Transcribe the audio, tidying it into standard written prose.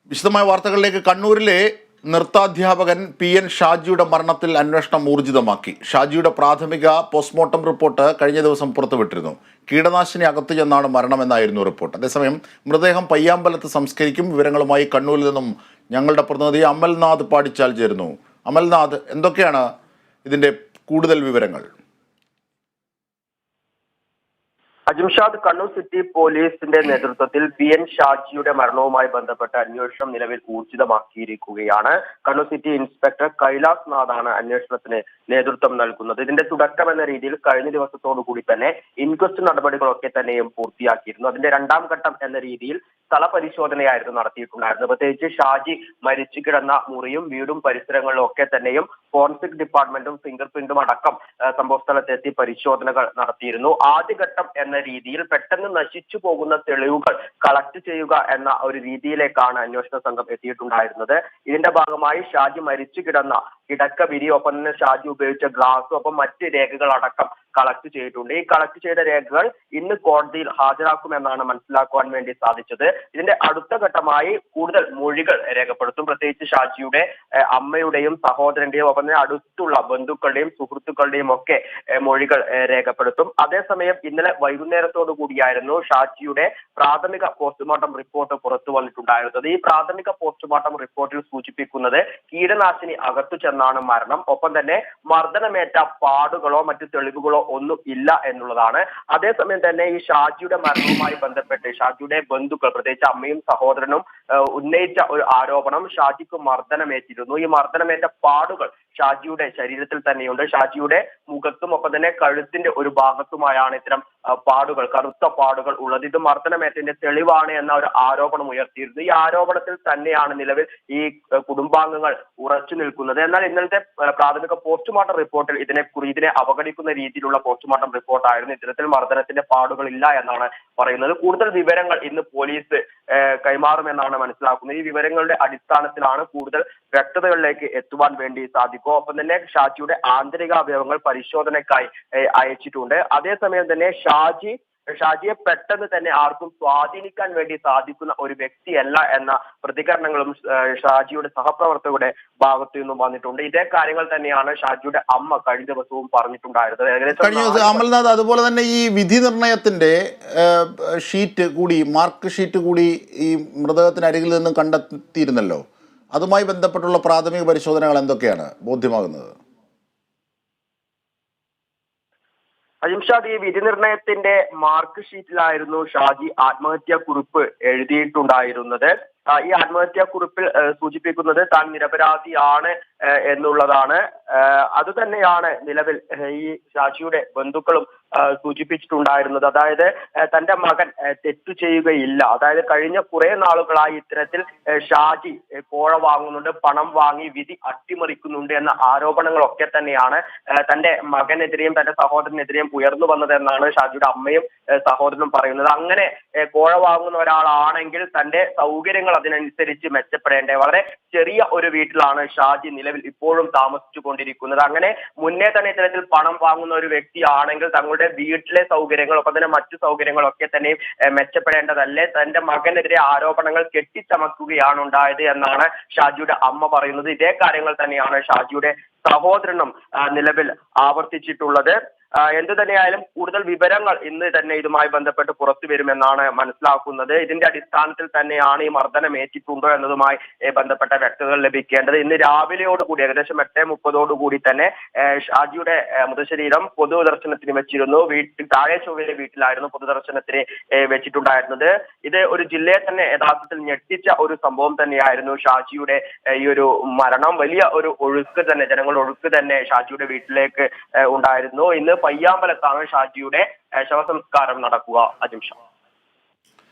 വിശദമായ വാർത്തകളിലേക്ക്. കണ്ണൂരിലെ നൃത്താധ്യാപകൻ PN ഷാജിയുടെ മരണത്തിൽ അന്വേഷണം ഊർജിതമാക്കി. ഷാജിയുടെ പ്രാഥമിക പോസ്റ്റ്മോർട്ടം റിപ്പോർട്ട് കഴിഞ്ഞ ദിവസം പുറത്തുവിട്ടിരുന്നു. കീടനാശിനി അകത്തു ചെന്നാണ് മരണമെന്നായിരുന്നു റിപ്പോർട്ട്. അതേസമയം മൃതദേഹം പയ്യാമ്പലത്ത് സംസ്കരിക്കും. വിവരങ്ങളുമായി കണ്ണൂരിൽ നിന്നും ഞങ്ങളുടെ പ്രതിനിധി അമൽനാഥ് പാടിച്ചാൽ ചേരുന്നു. അമൽനാഥ്, എന്തൊക്കെയാണ് ഇതിന്റെ കൂടുതൽ വിവരങ്ങൾ? അജിംഷാദ്, കണ്ണൂർ സിറ്റി പോലീസിന്റെ നേതൃത്വത്തിൽ PN ഷാജിയുടെ മരണവുമായി ബന്ധപ്പെട്ട അന്വേഷണം നിലവിൽ ഊർജിതമാക്കിയിരിക്കുകയാണ്. കണ്ണൂർ സിറ്റി ഇൻസ്പെക്ടർ കൈലാസ് നാഥാണ് അന്വേഷണത്തിന് നേതൃത്വം നൽകുന്നത്. ഇതിന്റെ തുടക്കം എന്ന രീതിയിൽ കഴിഞ്ഞ ദിവസത്തോടു കൂടി തന്നെ ഇൻക്വസ്റ്റ് നടപടികളൊക്കെ തന്നെയും പൂർത്തിയാക്കിയിരുന്നു. അതിന്റെ രണ്ടാം ഘട്ടം എന്ന രീതിയിൽ സ്ഥല പരിശോധനയായിരുന്നു നടത്തിയിട്ടുണ്ടായിരുന്നത്. പ്രത്യേകിച്ച് ഷാജി മരിച്ചു കിടന്ന മുറിയും വീടും പരിസരങ്ങളിലും ഒക്കെ തന്നെയും ഫോറൻസിക് ഡിപ്പാർട്ട്മെന്റും ഫിംഗർ പ്രിന്റും അടക്കം സംഭവ സ്ഥലത്തെത്തി പരിശോധനകൾ നടത്തിയിരുന്നു. ആദ്യഘട്ടം എന്ന രീതിയിൽ പെട്ടെന്ന് നശിച്ചു പോകുന്ന തെളിവുകൾ കളക്ട് ചെയ്യുക എന്ന ഒരു രീതിയിലേക്കാണ് അന്വേഷണ സംഘം എത്തിയിട്ടുണ്ടായിരുന്നത്. ഇതിന്റെ ഭാഗമായി ഷാജി മരിച്ചു കിടന്ന കിടക്ക വിരി, ഒപ്പം തന്നെ ഷാജി ഉപയോഗിച്ച ഗ്ലാസും ഒപ്പം മറ്റ് രേഖകൾ അടക്കം കളക്ട് ചെയ്തിട്ടുണ്ട്. ഈ കളക്ട് ചെയ്ത രേഖകൾ ഇന്ന് കോടതിയിൽ ഹാജരാക്കുമെന്നാണ് മനസ്സിലാക്കുവാൻ വേണ്ടി സാധിച്ചത്. ഇതിന്റെ അടുത്ത ഘട്ടമായി കൂടുതൽ മൊഴികൾ രേഖപ്പെടുത്തും. പ്രത്യേകിച്ച് ഷാജിയുടെ അമ്മയുടെയും സഹോദരന്റെയും ഒപ്പം തന്നെ അടുത്തുള്ള ബന്ധുക്കളുടെയും സുഹൃത്തുക്കളുടെയും ഒക്കെ മൊഴികൾ രേഖപ്പെടുത്തും. അതേസമയം ഇന്നലെ വൈകുന്നേരത്തോടു കൂടിയായിരുന്നു ഷാജിയുടെ പ്രാഥമിക പോസ്റ്റ്മോർട്ടം റിപ്പോർട്ട് പുറത്തു വന്നിട്ടുണ്ടായിരുന്നത്. ഈ പ്രാഥമിക പോസ്റ്റ്മോർട്ടം റിപ്പോർട്ടിൽ സൂചിപ്പിക്കുന്നത് കീടനാശിനി അകത്തു ചെന്നാണ് മരണം. ഒപ്പം തന്നെ മർദ്ദനമേറ്റ പാടുകളോ മറ്റു തെളിവുകളോ ഒന്നും ഇല്ല എന്നുള്ളതാണ്. അതേസമയം തന്നെ ഈ ഷാജിയുടെ മരണവുമായി ബന്ധപ്പെട്ട് ഷാജിയുടെ ബന്ധുക്കൾ, പ്രത്യേകിച്ച് അമ്മയും സഹോദരനും ഉന്നയിച്ച ഒരു ആരോപണം ഷാജിക്ക് മർദ്ദനമേറ്റിരുന്നു. ഈ മർദ്ദനമേറ്റ പാടുകൾ ഷാജിയുടെ ശരീരത്തിൽ തന്നെയുണ്ട്. ഷാജിയുടെ മുഖത്തും ഒപ്പം തന്നെ കഴുത്തിന്റെ ഒരു ഭാഗത്തുമായാണ് ഇത്തരം പാടുകൾ, കറുത്ത പാടുകൾ ഉള്ളത്. ഇത് മർദ്ദനമേറ്റതിന്റെ തെളിവാണ് എന്ന ഒരു ആരോപണം ഉയർത്തിയിരുന്നു. ഈ ആരോപണത്തിൽ തന്നെയാണ് നിലവിൽ ഈ കുടുംബാംഗങ്ങൾ ഉറച്ചു നിൽക്കുന്നത്. എന്നാൽ ഇന്നലത്തെ പ്രാഥമിക പോസ്റ്റ്മോർട്ടം റിപ്പോർട്ടിൽ ഇതിനെ അവഗണിക്കുന്ന രീതിയിലുള്ള പോസ്റ്റ്മോർട്ടം റിപ്പോർട്ടായിരുന്നു. ഇത്തരത്തിൽ മർദ്ദനത്തിന്റെ പാടുകൾ ഇല്ല എന്നാണ് പറയുന്നത്. കൂടുതൽ വിവരങ്ങൾ ഇന്ന് പോലീസ് കൈമാറുമെന്നാണ് മനസ്സിലാക്കുന്നത്. ഈ വിവരങ്ങളുടെ അടിസ്ഥാനത്തിലാണ് കൂടുതൽ വ്യക്തതകളിലേക്ക് എത്തുവാൻ വേണ്ടി സാധിക്കും. ഒപ്പം തന്നെ ഷാജിയുടെ ആന്തരിക അവയവങ്ങൾ പരിശോധനയ്ക്കായി അയച്ചിട്ടുണ്ട്. അതേസമയം തന്നെ ഷാജിയെ പെട്ടെന്ന് തന്നെ ആർക്കും സ്വാധീനിക്കാൻ വേണ്ടി സാധിക്കുന്ന ഒരു വ്യക്തിയല്ല എന്ന പ്രതികരണങ്ങളും ഷാജിയുടെ സഹപ്രവർത്തകരുടെ ഭാഗത്തു നിന്നും വന്നിട്ടുണ്ട്. ഇതേ കാര്യങ്ങൾ തന്നെയാണ് ഷാജിയുടെ അമ്മ കഴിഞ്ഞ ദിവസവും പറഞ്ഞിട്ടുണ്ടായിരുന്നത്. അമൽനാഥ്, അതുപോലെ തന്നെ ഈ വിധി നിർണയത്തിന്റെ മാർക്ക് ഷീറ്റ് കൂടി ഈ മൃതദേഹത്തിന് അരികിൽ നിന്നും കണ്ടെത്തിയിരുന്നല്ലോ. അതുമായി ബന്ധപ്പെട്ടുള്ള പ്രാഥമിക പരിശോധനകൾ എന്തൊക്കെയാണ് ബോധ്യമാകുന്നത്? അജിംഷാദ്, ഈ വിധി നിർണയത്തിന്റെ മാർക്ക് ഷീറ്റിലായിരുന്നു ഷാജി ആത്മഹത്യാ കുറിപ്പ് എഴുതിയിട്ടുണ്ടായിരുന്നത്. ഈ ആത്മഹത്യാ കുറിപ്പിൽ സൂചിപ്പിക്കുന്നത് താൻ നിരപരാധിയാണ് എന്നുള്ളതാണ്. അതുതന്നെയാണ് നിലവിൽ ഈ ഷാജിയുടെ ബന്ധുക്കളും സൂചിപ്പിച്ചിട്ടുണ്ടായിരുന്നത്. അതായത് തന്റെ മകൻ തെറ്റു ചെയ്യുകയില്ല. അതായത് കഴിഞ്ഞ കുറെ നാളുകളായി ഇത്തരത്തിൽ ഷാജി കോഴ വാങ്ങുന്നുണ്ട്, പണം വാങ്ങി വിധി അട്ടിമറിക്കുന്നുണ്ട് എന്ന ആരോപണങ്ങളൊക്കെ തന്നെയാണ് തന്റെ മകനെതിരെയും തന്റെ സഹോദരനെതിരെയും ഉയർന്നു വന്നതെന്നാണ് ഷാജിയുടെ അമ്മയും സഹോദരനും പറയുന്നത്. അങ്ങനെ കോഴ വാങ്ങുന്ന ഒരാളാണെങ്കിൽ തന്റെ സൗകര്യങ്ങൾ അതിനനുസരിച്ച് മെച്ചപ്പെടേണ്ടേ. വളരെ ചെറിയ ഒരു വീട്ടിലാണ് ഷാജി നിലവിൽ ഇപ്പോഴും താമസിച്ചു കൊണ്ടിരിക്കുന്നത്. അങ്ങനെ മുന്നേ തന്നെ ഇത്തരത്തിൽ പണം വാങ്ങുന്ന ഒരു വ്യക്തിയാണെങ്കിൽ തങ്ങളുടെ വീട്ടിലെ സൗകര്യങ്ങൾ ഒപ്പം തന്നെ മറ്റു സൗകര്യങ്ങളൊക്കെ തന്നെയും മെച്ചപ്പെടേണ്ടതല്ലേ. തന്റെ മകനെതിരെ ആരോപണങ്ങൾ കെട്ടിച്ചമക്കുകയാണ് ഉണ്ടായത് എന്നാണ് ഷാജിയുടെ അമ്മ പറയുന്നത്. ഇതേ കാര്യങ്ങൾ തന്നെയാണ് ഷാജിയുടെ സഹോദരനും നിലവിൽ ആവർത്തിച്ചിട്ടുള്ളത്. എന്തു തന്നെയായാലും കൂടുതൽ വിവരങ്ങൾ ഇന്ന് തന്നെ ഇതുമായി ബന്ധപ്പെട്ട് പുറത്തു വരുമെന്നാണ് മനസ്സിലാക്കുന്നത്. ഇതിന്റെ അടിസ്ഥാനത്തിൽ തന്നെയാണ് ഈ മർദ്ദനം ഏറ്റിട്ടുണ്ടോ എന്നതുമായി ബന്ധപ്പെട്ട വ്യക്തതകൾ ലഭിക്കേണ്ടത്. ഇന്ന് രാവിലെയോടുകൂടി ഏകദേശം 8:30 തന്നെ ഷാജിയുടെ മൃതശരീരം പൊതുദർശനത്തിന് വെച്ചിരുന്നു. താഴെ ചൊവ്വയിലെ വീട്ടിലായിരുന്നു പൊതുദർശനത്തിന് വെച്ചിട്ടുണ്ടായിരുന്നത്. ഇത് ഒരു ജില്ലയെ തന്നെ യഥാർത്ഥത്തിൽ ഞെട്ടിച്ച ഒരു സംഭവം തന്നെയായിരുന്നു ഷാജിയുടെ ഈ ഒരു മരണം. വലിയ ഒരു ഒഴുക്ക് തന്നെ, ജനങ്ങളുടെ ഒഴുക്ക് തന്നെ ഷാജിയുടെ വീട്ടിലേക്ക് ഉണ്ടായിരുന്നു. ഇന്ന് പയ്യാമ്പലത്താണ് ഷാജിയുടെ ശവസംസ്കാരം നടക്കുക. അജിംഷ.